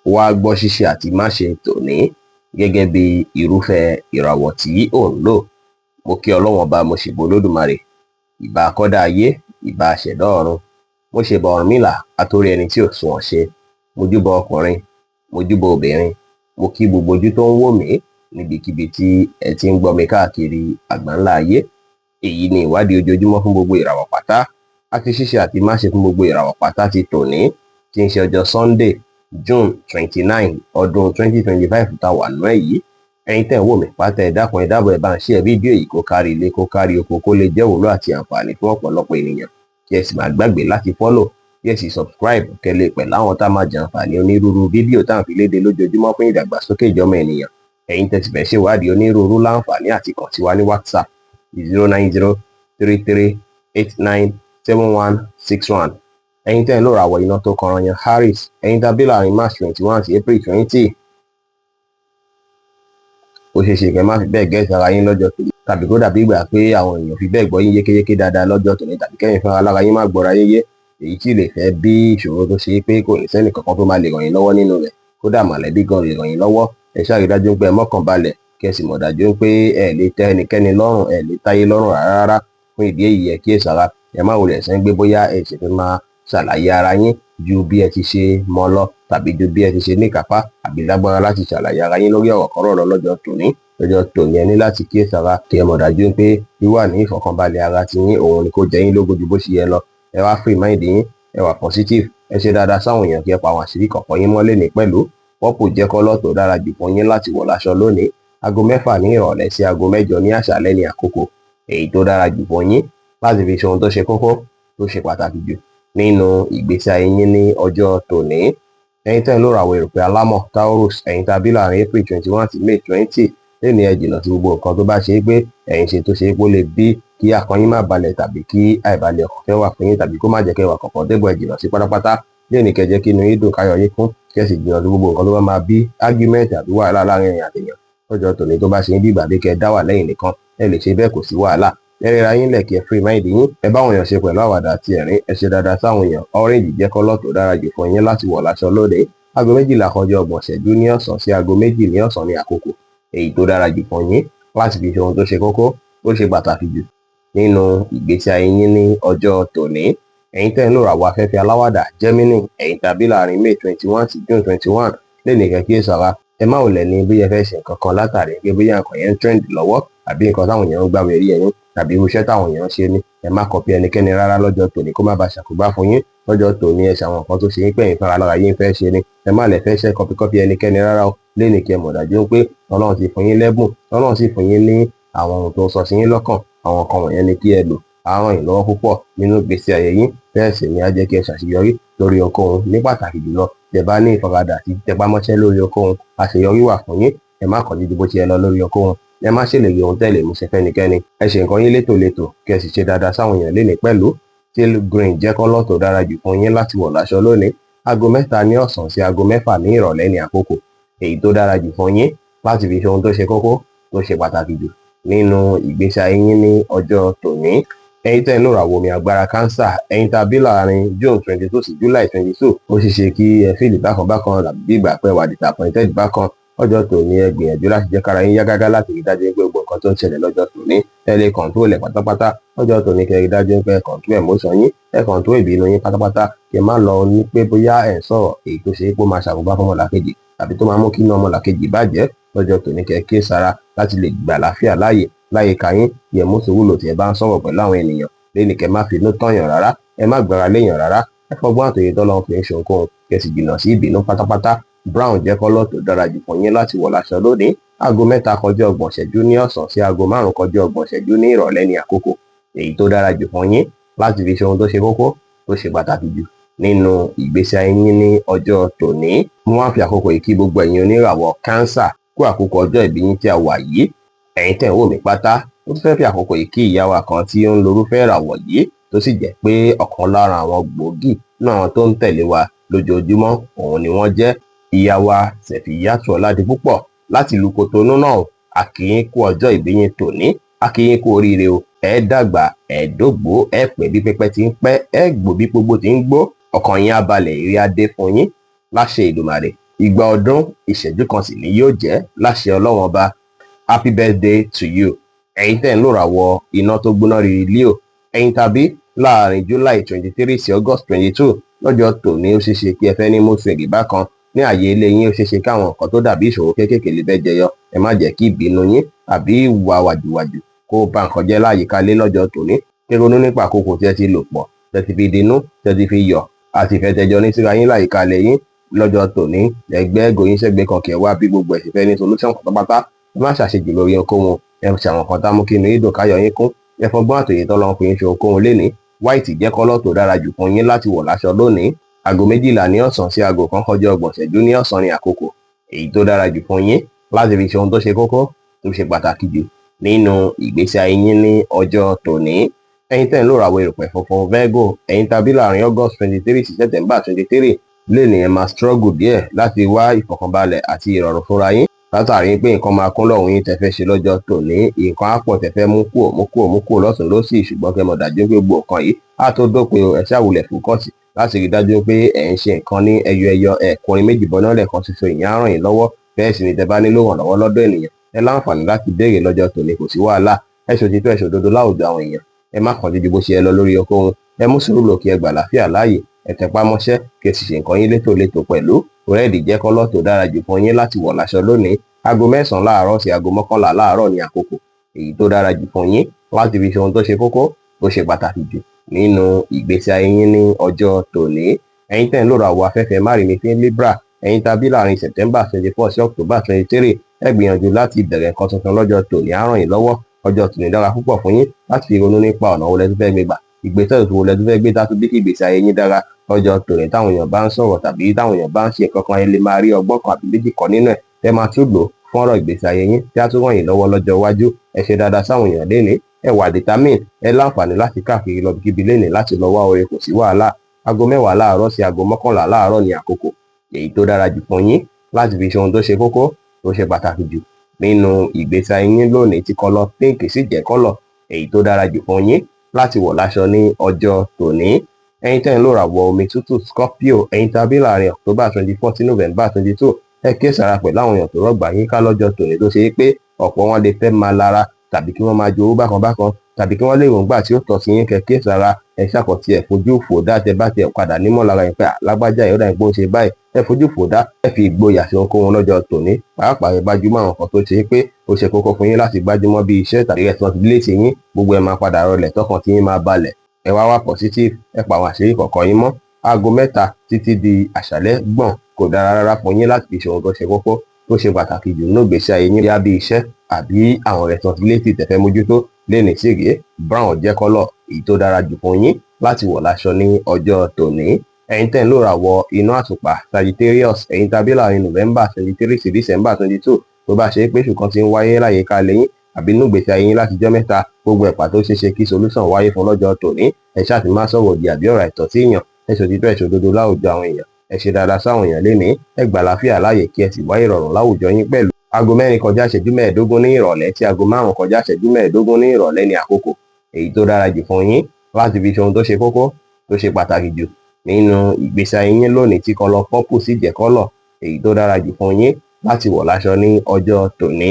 wá gbọ́ ṣíṣe àti máṣe tòní gẹ́gẹ́ bí irúfẹ́ ìràwọ̀ tí ò ń lò. Mo kí Ọlọ́run Ọba, mo ṣèbà Olódùmarè, ìbà akọ́dá ayé, ìbà aṣẹ̀dá ọ̀run, mo ṣèbà Ọ̀rúnmìlà atórí ẹni tí ò sunwọ̀n ṣe, mo júbà ọkùnrin, mo júbà obìnrin, mo kí gbogbo ojú tó ń wò mí níbikíbi tí ẹ ti ń gbọ́ mi káàkiri àgbáńlá ayé. Èyí ni ìwádìí ojoojúmọ́ fún gbogbo ìràwọ̀ pátá àti ṣíṣe àti máṣe fún gbogbo ìràwọ̀ pátá ti tòní, tí ń ṣe ọjọ́ Sunday, June 29 ọdún 2025 tá wà nínú ẹ̀ yìí. Ẹ̀yin tẹ́ ń wò mí pátá, ẹ dákun ẹ dábọ̀ ẹ bá ń share fídíò yìí kó kárí ilé kó kárí oko, kó lè jẹ́ ìwúlò àti àǹfààní fún ọ̀pọ̀lọpọ̀ ènìyàn. Kí ẹ sì má gbàgbé láti follow, kí ẹ sì subscribe kẹ́ lè pẹ̀lú àwọn tá máa jẹ àǹfààní onírúurú fídíò tá à ń fi léde lójoojúmọ́ fún ìdàgbàsókè ìjọmọ ènìyàn. Ẹ̀yin tẹ́ ti fẹ́ ṣèwádìí onírúurú láǹfààní àti kàn sí wa ní WhatsApp 09033897161. Ẹ̀yin tẹ́ ń lò ràwọ̀ iná tó kọran yan Harris, ẹ̀yin tàbí láàrin March 21 sí April 20. Ó ṣeé ṣe kẹ́ má fi bẹ́ẹ̀ gẹ́ẹ̀sì ara yín lọ́jọ́ tòní, tàbí kó dàbí ìgbà pé àwọn èèyàn fi bẹ́ẹ̀ gbọ́ yín yékéyéké dáadáa lọ́jọ́ tòní, tàbí kẹ́yìn fúnra lára yín má gbọ́ra yín yé, èyí tí lè fẹ́ bí ìṣòro tó ṣe pé kò ní sẹ́nì kankan tó máa lè ràn yín lọ́wọ́ nínú rẹ̀, kódà mọ̀lẹ́bí gan lè ràn yín lọ́wọ́. Ẹ ṣáà rí dájú pé ẹ mọ́kàn balẹ̀, kí ẹ sì mọ̀ dájú pé ẹ lè tẹ́ ẹnikẹ́ni lọ́rùn, ẹ lè táyé lọ́rùn rárá. Fún ìdí èyí ẹ kíyèsára, ẹ má wulẹ̀ ṣe ń gbé bóyá ẹ ṣe fẹ́ máa ṣàlàyé ara yín ju bí ẹ ti ṣe mọ̀ lọ, tàbí ju bí ẹ ti ṣe ní ìkápá àbí lágbára láti ṣàlàyé ara yín lórí ọ̀rọ̀ kọ́rọ̀ lọ lọ́jọ́ tòní. Lọ́jọ́ tòní ẹ ní láti kíyèsára kí ẹ mọ̀ dájú pé wíwà ní ìfọ̀kànbalẹ̀ ara ti yín òun ni kó jẹ yín lógún ju bó ṣe yẹ lọ. Ẹ wá free mind yín, ẹ wà positive, ẹ ṣe dáadáa sáwọn èèyàn kí ẹ pa àwọn àṣírí kọ̀ọ̀kan yín mọ́lẹ̀ ní pẹ̀lú. Purple jẹ́ kọ́lọ̀ tó dára jù fún yín láti wọ̀ láṣọ lónìí. Aago 6 ní ìrọ̀lẹ́ sí aago 8 ní àṣálẹ́ ní àkókò èyí tó dára jù fún yín láti fi ṣe ohun tó ṣe kókó tó ṣe pàtàkì jù nínú ìgbésí ayé yín ní ọjọ́ tòní. Ẹ̀yin tẹ́ ń lò ràwọ̀ erùpẹ̀ alámọ̀ Taurus, ẹ̀yin tàbí láàrin April 21 sí May 20, lẹ́ni ẹ jìnnà sí gbogbo nǹkan tó bá ṣe pé ẹ̀yin ṣe tó ṣe pé ó lè bí kí àkàn yín má balẹ̀, tàbí kí àìbalẹ̀ ọkàn fẹ́ wà fún yín, tàbí kó má jẹ́ kẹ́ wà kọ̀ọ̀kan débọ̀ ẹ jìnnà sí pátápátá. Lẹ́ni kẹ́ jẹ́ kí inú yín dùn káyọ̀ yín kún, kí ẹ sì jìnnà sí gbogbo nǹkan tó bá máa bí argument àbí wàhálà láàrin ẹ̀yin àtèèyàn. Lọ́jọ́ tòní tó bá ṣe ń bí ìgbà bí kẹ́ dá wà lẹ́yìn nìkan, ẹ lè ṣe bẹ́ẹ̀ kò sí wàhálà. Ẹ rẹra yín lẹ̀ kí ẹ free mind yín, ẹ bá àwọn èèyàn ṣe pẹ̀lú àwàdà àti ẹ̀rín, ẹ ṣe dáadáa sáwọn èèyàn. Orange jẹ́ kọ́lọ̀ tó dára jù fún yín láti wọ̀ láṣọ lónìí. Aago 12 kọjá 30 ìṣẹ́jú ní ọ̀sán sí aago 2 ní ọ̀sán ní àkókò èyí tó dára jù fún yín láti fi ṣe ohun tó ṣe kókó tó ṣe pàtàkì jù nínú ìgbésí ayé yín ní ọjọ́ tòní. Ẹ̀yin tẹ́ ń lò ràwọ̀ afẹ́fẹ́ aláwàdà Gemini, ẹ̀yin tàbí láàrin May 21 sí June 21, lẹ́ni kẹ́ kíyèsára, ẹ má wulẹ̀ ní bí ẹ fẹ́ ṣe nǹkan kan látàrí pé bóyá nǹkan yẹn ń trend lọ́wọ́, àbí nǹkan táwọn èèyàn ń gbàwé rí ẹ̀yin, tàbí irúṣẹ́ táwọn èèyàn ṣe ní. Ẹ má kọpí ẹnikẹ́ni rárá lọ́jọ́ tòní kó má bàa ṣàkóbá fún yín. Lọ́jọ́ tòní ẹ ṣe àwọn nǹkan tó ṣe yín pé ẹ̀yin fúnra lára yín fẹ́ ṣe ni. Ẹ má lè fẹ́ ṣe kọpí ẹnikẹ́ni rárá o. Lẹ́ni kí ẹ mọ̀ dájú pé Ọlọ́run ti fún yín lẹ́bùn, Ọlọ́run sì fún yín ní àwọn ohun tó ń sọ sí yín lọ́kàn. Àwọn nǹkan wọ̀nyẹn ni kí ẹ lò, á ràn yín lọ́wọ́ púpọ̀ nínú ìgbésí ayé yín, bẹ́ẹ̀ sì ni á jẹ́ kí ẹ ṣàṣeyọrí lórí ohunkóhun. Ní pàtàkì jùlọ, tẹ bá ní ìfaradà àti tẹpámọ́ṣẹ́ lórí ohunkóhun, àṣeyọrí wà fún yín. Ẹ má kánjú ju bó ṣe yẹ lọ lórí ohunkóhun. Ẹ má ṣèlérí ohun tẹ́ lè mú ṣẹ fẹ́nikẹ́ni. Ẹ ṣe nǹkan yín létòlétò, kí ẹ sì ṣe dáadáa sáwọn èèyàn lénìí pẹ̀lú. Teal green jẹ́ kọ́lọ̀ tó dára jù fún yín láti wọ̀ láṣọ lónìí. Aago 3 ní ọ̀sán sí aago 6 ní ìrọ̀lẹ́ ní àkókò èyí tó dára jù fún yín láti fi ṣe ohun tó ṣe kókó tó ṣe pàtàkì jù nínú ìgbésí ayé yín ní ọjọ́ tòní. Ẹ̀yin tẹ́ ń lò ràwọ̀ omi agbára Cancer, ẹ̀yin tàbí láàrin June 22 sí July 22, ó ṣeé ṣe kí ẹ fìlì bákan tàbí bí ìgbà pẹ́ wà disappointed bákan. Ọjọ́ tòní ẹ gbìyànjú láti jẹ́ kára yín yá gágá láti rí dájú pé gbogbo nǹkan tó ń ṣẹlẹ̀ lọ́jọ́ tòní ẹ lè control ẹ̀ pátápátá. Lọ́jọ́ tòní kẹ́ rí dájú pé ẹ control emotion yín, ẹ control ìbínú yín pátápátá. Kí ẹ má lọ ní pé bóyá ẹ̀ ń sọ̀rọ̀ èyí tó ṣe pé ó máa ṣàkóbá fún ọmọlàkejì tàbí tó máa mú kí inú ọmọlàkejì bàjẹ́. Lọ́jọ́ tòní kẹ́ kíyèsára láti lè gbà àlàáfíà láyìíká yín. Kí ẹ mú sùúrù tí ẹ bá ń sọ̀rọ̀ pẹ̀lú àwọn ènìyàn. Lẹ́ni kẹ́ má fi inú tọ̀yàn rárá, ẹ má gbára léèyàn rárá. Ẹ fọgbọ́n àtòyè tọ́lọ́run fi ń ṣe ohunkóhun, kẹ́ sì jìnnà sí ìbínú pátápátá. Brown jẹ́ kọ́lọ̀ tó dára jù fún yín láti wọ̀ láṣọ lónìí. Aago 3 kọjá 30 ìṣẹ́jú ní ọ̀sán sí aago 5 kọjá 30 ìṣẹ́jú ní ìrọ̀lẹ́ ní àkókò èyí tó dára jù fún yín láti fi ṣe ohun tó ṣe kókó tó ṣe pàtàkì jù nínú ìgbésí ayé yín ní ọjọ́ tòní. Mo wá fi àkókò yìí kí gbogbo ẹ̀yin oníràwọ̀ Cancer kú àkókò ọjọ́ ìbí yín tí a wà yìí. Ẹ̀yin tẹ́ ń wò mí pátá, mo tún fẹ́ fi àkókò yìí kí ìyá wa kan tí ó ń lorúfẹ́ ìràwọ̀ yìí, tó sì jẹ́ pé ọ̀kan lára àwọn gbòógì náà tó ń tẹ̀lé wa lójoojúmọ́ òun ni wọ́n jẹ́. Ìyá wa Sẹ̀fíyátù Ọládipúpọ̀ láti ìlú Kòtónú náà. A kí yín kú ọjọ́ ìbí yín tòní, a kí yín kú oríire o. Ẹ dàgbà, ẹ dógbó, ẹ pẹ́ bí pẹ́pẹ́ ti ń pẹ́, ẹ gbó bí gbogbo ti ń gbó. Ọkàn yín á balẹ̀, ire á dé fún yín láṣẹ Èdùmàrè. Ìgbà ọdún ìṣẹ́jú kan sì ni yóò jẹ́ láṣẹ Ọlọ́run Ọba. Happy birthday to you. Ẹ̀yin tẹ́ ń lò ràwọ̀ iná tó gbóná riri Leo. Ẹ̀yin tàbí láàrin July 23 sí August 22 lọ́jọ́ tòní ó ṣeéṣe kí ẹ fẹ́ ní mood swing bákan. Ní ààyè ilé yín ó ṣeéṣe káwọn nǹkan tó dàbí ìṣòro kéékèèké lè fẹ́ jẹyọ. Ẹ má jẹ́ kí ìbínú yín àbí ìwà wàjùwàjù kó ba nǹkan jẹ́ láyìíká lé lọ́jọ́ tòní. Kí ronú nípa àkókò tí ẹ ti lò pọ̀, tí ẹ ti fi dinú, tí ẹ ti fi yọ̀ àti ìfẹ́ tẹjọ ní síra yín láyìíká ilé yín lọ́jọ́ tòní. Ẹgbẹ́ gòyìn sẹ́gbẹ́ kan kí ẹ wá bí gbogbo ẹ̀ sì fẹ́ ní solution pátápátá. Ẹ má ṣàṣejù lórí ohunkóhun. Ẹ ṣe àwọn kan tá mú kí inú yín dùn káyọ̀ yín kún. Ẹ fọgbọ́n àtòyè tọ́lọ́run fi ń ṣe ohunkóhun lénìí. White jẹ́ kọ́lọ̀ tó dára jù fún yín láti wọ̀ láṣọ lónìí. Aago 12 ní ọ̀sán sí aago 1 kọjá 30 ìṣẹ́jú ní ọ̀sán ní àkókò èyí tó dára jù fún yín láti fi ṣe ohun tó ṣe kókó tó ṣe pàtàkì jù nínú ìgbésí ayé yín ní ọjọ́ tòní. Ẹ̀yin tẹ́ ń lò ràwọ̀ erùpẹ̀ funfun Virgo, ẹ̀yin tàbí láàrin August 23 sí September 23 lè ní ẹ máa struggle díẹ̀ láti wá ìfọ̀kànbalẹ̀ àti ìrọ̀rùn fúnra yín látàrí pé nǹkan máa kún lọ́hùn yín tẹ́ fẹ́ ṣe lọ́jọ́ tòní. Nǹkan á pọ̀ tẹ́ fẹ́ mú kúò lọ́tùn lósì, ṣùgbọ́n kẹ́ mọ̀ dájú pé gbogbo nǹkan yìí á tó dópin ẹ ṣàwùlẹ̀ fòkọ́sì láti rí dájú pé ẹ̀ ń ṣe nǹkan ní ẹyọ ẹ̀kùnrin méjì bọ́ná lẹ́ẹ̀kan ṣoṣo. Ìyẹn á ràn yín lọ́wọ́. Bẹ́ẹ̀ sì ni tẹ́ bá nílò ìrànlọ́wọ́ lọ́dọ̀ ènìyàn ẹ láǹfààní láti béèrè lọ́jọ́ tòní, kò sí wàhálà. Ẹ ṣòtítọ́ ẹ ṣòdodo láwùjọ àwọn èèyàn. Ẹ má kánjú ju bó ṣe ẹ lọ lórí ohunkóhun. Ẹ mú sùúrù lò kí ẹ gbà láfíà láàyè. Ẹ tẹpá mọ́ṣẹ́ kí ẹ sì ṣe nǹkan yín létòlétò pẹ̀lú. Rẹ́ẹ̀dì jẹ́ kọ́lọ̀ tó dára jù fún yín láti wọ̀ láṣọ lónìí. Aago 9 láàárọ̀ sí aago 11 láàárọ̀ ní àkókò èyí tó dára jù fún yín láti fi ṣe ohun tó ṣe kókó tó ṣe pàtàkì jù nínú ìgbésí ayé yín ní ọjọ́ tòní. Ẹ̀yin tẹ́ ń lò ràwọ̀ afẹ́fẹ́ márìmí fún Libra, ẹ̀yin tàbí láàrin September 24 sí October 23 ẹ gbìyànjú láti bẹ̀rẹ̀ nǹkan tuntun lọ́jọ́ tòní. Á ràn yín lọ́wọ́. Ọjọ́ tòní dára púpọ̀ fún yín láti fi ronú nípa ọ̀nà wo lẹ tún fẹ́ gbé gbà, ìgbésẹ̀ wo lẹ tún fẹ́ gbé dátú bí kí ìgbésí ayé yín dára. Ọjọ́ tòní táwọn èèyàn bá ń sọ̀rọ̀ tàbí táwọn èèyàn bá ń ṣe nǹkan kan ẹ lè máa rí ọgbọ́n kan àbí méjì kan nínú ẹ̀. Ẹ máa tún lò fún ọ̀rọ̀ ìgbésí ayé yín tí á tún ràn yín lọ́wọ́ lọ́jọ́ iwájú. Ẹ ṣe dáadáa sáwọn èèyàn lénìí. Ẹ wà determine. Ẹ láǹfààní láti káàkiri lọ kíbi lénìí láti lọ wá oore, kò sí wàhálà. Aago 10 láàárọ̀ sí aago 11 láàárọ̀ ní àkókò èyí tó dára jù fún yín láti fi ṣe ohun tó ṣe kókó tó ṣe pàtàkì jù nínú ìgbésí ayé yín lónìí tí kọ́lọ̀ pink sì jẹ́ kọ́lọ̀ èyí tó dára jù fún yín láti wọ̀ láṣọ ní ọjọ́ tòní. Ẹ̀yin tẹ́ ń lò ràwọ̀ omi tútù Scorpio, ẹ̀yin tàbí láàrin October 24 sí November 22 ẹ kíyèsára pẹ̀lú àwọn èèyàn tó rọ̀gbà yín ká lọ́jọ́ tòní tó ṣe é pé ọ̀pọ̀ wọn lè fẹ́ máa lara tàbí kí wọ́n máa jowó bákan tàbí kí wọ́n lè rògbà tí ó tọ́ sí yín. Kẹ́ kíyèsára. Ẹ ṣàkọsí ẹ fojú fò dá tẹ́ bá tẹ padà nímọ̀ lára yín pé alágbájá yóò dá yín pé ó ṣe báyìí. Ẹ fojú fò dá. Ẹ fi ìgboyà ṣe ohunkóhun lọ́jọ́ tòní. Pàápàá ẹ gbájúmọ́ àwọn nǹkan tó ṣe é pé ó ṣe kókó fún yín láti gbájúmọ́ bí iṣẹ́ tàbí responsibility yín. Gbogbo ẹ máa padà rọlẹ̀ tọkàn tí yín máa balẹ̀. Ẹ wá positive. Ẹ pa àwọn àṣírí kọ̀ọ̀kan yín mọ́. Aago 3 títí di àṣálẹ́ gbọ̀n kò dára rárá fún yín láti fi ṣe ohun tó ṣe kókó tó ṣe pàtàkì jù nínú ìgbésí ayé yín bí iṣẹ́ àbí àwọn responsibility tẹ́ fẹ́ mójútó. Lénìí sìgé brown jẹ́ kọ́lọ̀ èyí tó dára jù fún yín láti wọ̀ láṣọ ní ọjọ́ tòní. Ẹ̀yin tẹ́ ń lò ràwọ̀ iná àtùpà Sagittarius, ẹ̀yin tàbí láàrin November 23 sí December 22 tó bá ṣe é pé ṣùkan ti ń wáyé láyìíká lẹ́yìn àbí nínú ìgbésí ayé yín láti jọ́ mẹ́ta gbogbo ẹ̀pà tó ṣeéṣe kí solution wáyé fún lọ́jọ́ tòní. Ẹ ṣáà ti máa sọ̀rọ̀ òdì àbí ọ̀rọ̀ àìtọ́ sí èèyàn. Ẹ ṣòtítọ́ ẹ ṣòdodo láwùjọ àwọn èèyàn. Ẹ ṣe dáadáa sáwọn èèyàn lénìí. Ẹ gbà láfíà láàyè kí ẹ sì wá ìrọ̀rùn láwùjọ yín pẹ̀lú. Aago 4 kọjá ìṣẹ́jú 15 ní ìrọ̀lẹ́ tí aago 5 kọjá ìṣẹ́jú 15 ní ìrọ̀lẹ́ ní àkókò èyí tó dára jù fún yín láti fi ṣe ohun tó ṣe kókó tó ṣe pàtàkì jù nínú ìgbésí ayé yín lónìí tí kọ́lọ̀ purple sì jẹ́ kọ́lọ̀ èyí tó dára jù fún yín láti wọ̀ láṣọ ní ọjọ́ tòní.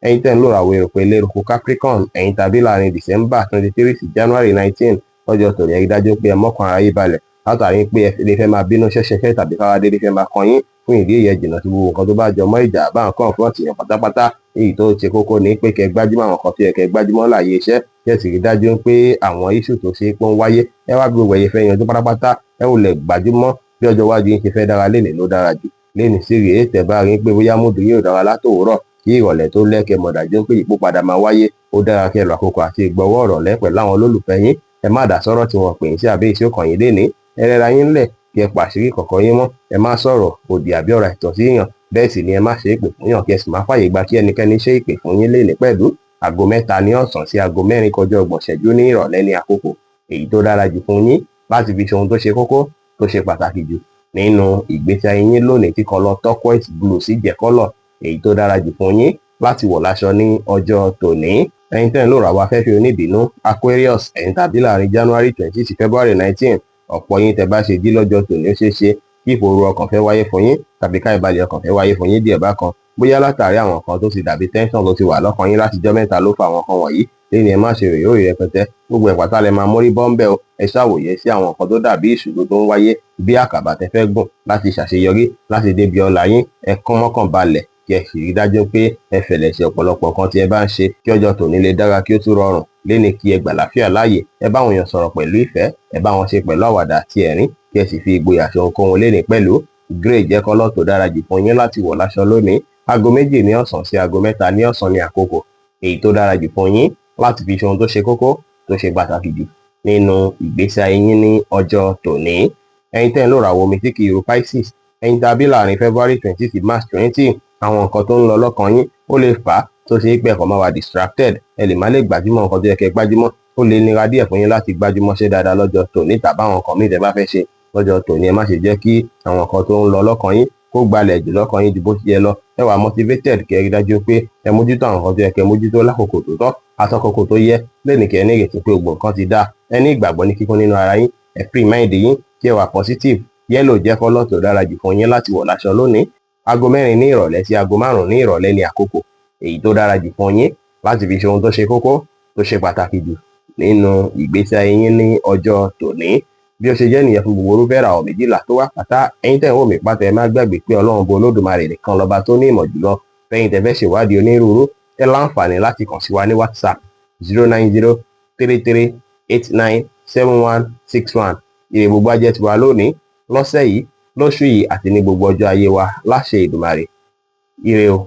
Ẹ̀yin tẹ́ ń lò ràwọ̀ erùpẹ̀ eléruku Capricorn, ẹ̀yin tàbí láàrin December 23 sí January 19 lọ́jọ́ tòní ẹ rí dájú pé ẹ mọ́kàn ara yín balẹ̀ látàrí pé ẹ lè fẹ́ máa bínú ṣẹ́ṣẹ́ṣẹ́ tàbí káwá dédé fẹ́ máa kan yín. Fún ìdí èyí ẹ jìnnà sí gbogbo nǹkan tó bá jọ mọ́ ìjà bá nǹkan fúrọ̀tì yàn pátápátá. Èyí tó ṣe kókó ní pé kẹ́ gbájúmọ́ àwọn nǹkan tó yẹ kẹ́ gbájúmọ́ láàyè iṣẹ́ kí ẹ sì rí dájú pé àwọn iṣu tó ṣe pé ń wáyé ẹ wá bí gbogbo ẹ̀yẹ fẹ́ yanjú pátápátá. Ẹ ò lè gbájúmọ́ bí ọjọ́ iwájú yín ṣe fẹ́ dára lénìí ló dára jù. Lénìí sí rèé tẹ́ bá rí pé bóyá múdù yóò dára látòwúrọ̀ kí ìrọ̀lẹ́ tó lẹ́kẹ̀ mọ̀ dájú pé ìpò padà máa wáyé. Ó dára kẹ́ lọ àkókò àti ìgbọ́wọ́ ọ̀rọ̀lẹ́ pẹ̀lú àwọn olólùfẹ́ yín. Ẹ má dá sọ́rọ̀ tí wọ́n pè yín sí àbí iṣẹ́ ọkàn yín lénìí. Ẹ rẹra yín lẹ̀ kí ẹ pàṣírí kọ̀ọ̀kan yín mọ́. Ẹ má sọ̀rọ̀ òdì àbí ọ̀rọ̀ àìtọ́ sí èèyàn. Bẹ́ẹ̀ sì ni ẹ má ṣe ìpè fún yàn kí ẹ sì má fàyè gba kí ẹnikẹ́ni ṣe ìpè fún yín lénìí pẹ̀lú. Aago 3 ní ọ̀sán sí aago 4 kọjá 30 ìṣẹ́jú ní ìrọ̀lẹ́ ní àkókò èyí tó dára jù fún yín láti fi ṣe ohun tó ṣe kókó tó ṣe pàtàkì jù nínú ìgbésí ayé yín lónìí tí kọ́lọ̀ turquoise blue sì jẹ́ kọ́lọ̀ èyí tó dára jù fún yín láti wọ̀ láṣọ ní ọjọ́ tòní. Ẹ̀yin tẹ́ ń lò ràwọ̀ afẹ́fẹ́ oníbínú Aquarius, ẹ̀yin tàbí láàrin January 20 sí February 19 ọ̀pọ̀ yín tẹ́ bá ṣe jí lọ́jọ́ tòní ó ṣeé ṣe kí ìfòòró ọkàn fẹ́ wáyé fún yín tàbí ká ìbalẹ̀ ọkàn fẹ́ wáyé fún yín díẹ̀ bákan, bóyá látàrí àwọn nǹkan tó ti dàbí tẹ́ńsán tó ti wà lọ́kàn yín láti jọ́ mẹ́ta ló fa àwọn nǹkan wọ̀nyí, lẹ́yìn ẹ má ṣe ròyìn rẹpẹtẹ, gbogbo ẹ̀ pátá lẹ máa mórí bọ́ ńbẹ̀ o. Ẹ ṣàwòye sí àwọn nǹkan tó dàbí ìṣòro tó ń wáyé bí àkàbà tẹ́ fẹ́ gùn láti ṣàṣeyọrí láti débi ọlá yín. Ẹ kán mọ́kàn balẹ̀ kí ẹ sì rí dájú pé ẹ fẹ̀lẹ̀ ṣe ọ̀pọ̀lọpọ̀ nǹkan tí ẹ bá ń ṣe kí ọjọ́ tòní lè dára kí ó tún rọrùn. Léni kí ẹ gbà láfíà láàyè, ẹ bá àwọn èèyàn sọ̀rọ̀ pẹ̀lú ìfẹ́, ẹ bá wọn ṣe pẹ̀lú àwàdà àti ẹ̀rín, kí ẹ sì fi ìgboyà ṣe ohunkóhun léni pẹ̀lú. Grey jẹ́ kọ́lọ̀ tó dára jù fún yín láti wọ̀ láṣọ lónìí. Aago 2 ní ọ̀sán sí aago 3 ní ọ̀sán ní àkókò èyí tó dára jù fún yín láti fi ṣe ohun tó ṣe kókó tó ṣe pàtàkì jù nínú ìgbésí ayé yín ní ọjọ́ tòní. Ẹ̀yin tẹ́ ń lò ràwọ̀ omi tí kì í ro Pisces, ẹ̀yin tàbí láàrin February 20 sí March 20, àwọn nǹkan tó ń lọ lọ́kàn yín ó lè fà á tó ṣe é pé ẹ̀kọ́ máa wà distracted, ẹ lè má lè gbájúmọ́ nǹkan tó yẹ kẹ́ gbájúmọ́, ó lè nira díẹ̀ fún yín láti gbájúmọ́ ṣe dáadáa lọ́jọ́ tòní tàbí àwọn nǹkan míì tẹ́ bá fẹ́ ṣe lọ́jọ́ tòní. Ẹ má ṣe jẹ́ kí àwọn nǹkan tó ń lọ lọ́kàn yín kó gbalẹ̀ jù lọ́kàn yín ju bó ti yẹ lọ. Ẹ wà motivated kẹ́ rí dájú pé ẹ mójútó àwọn nǹkan tó yẹ kẹ́ mójútó lákòókò tó tọ́ àtàkókò tó yẹ. Lẹ́ni kẹ́ ní ìrètí pé gbogbo nǹkan ti dáa, ẹ ní ìgbàgbọ́ ní kíkún nínú ara yín, ẹ free mind yín kí ẹ wà positive. Yellow jẹ́ kọ́lọ̀ tó dára jù fún yín láti wọ̀ láṣọ lónìí. Aago 4 ní ìrọ̀lẹ́ sí aago 5 ní ìrọ̀lẹ́ ní àkókò èyí tó dára jù fún yín láti fi ṣe ohun tó ṣe kókó tó ṣe pàtàkì jù nínú ìgbésí ayé yín ní ọjọ́ tòní. Bí ó ṣe jẹ́ nìyẹn fún gbogbo orúfẹ́ ìràwọ̀ 12 tó wà pátá. Ẹ̀yin tẹ́ ń wò mí pátá, ẹ má gbàgbé pé Ọlọ́run bo Olódùmarè nìkan lọ́ba tó ní ìmọ̀ jùlọ. Fẹ́yìn tẹ́ fẹ́ ṣèwádìí onírúurú, ẹ láǹfààní láti kàn sí wa ní WhatsApp 09033897161. Ire gbogbo á jẹ́ tiwa lónìí, lọ́sẹ̀ yìí, lóṣù yìí àti ní gbogbo ọjọ́ ayé wa láṣẹ Èdùmàrè. Ire o.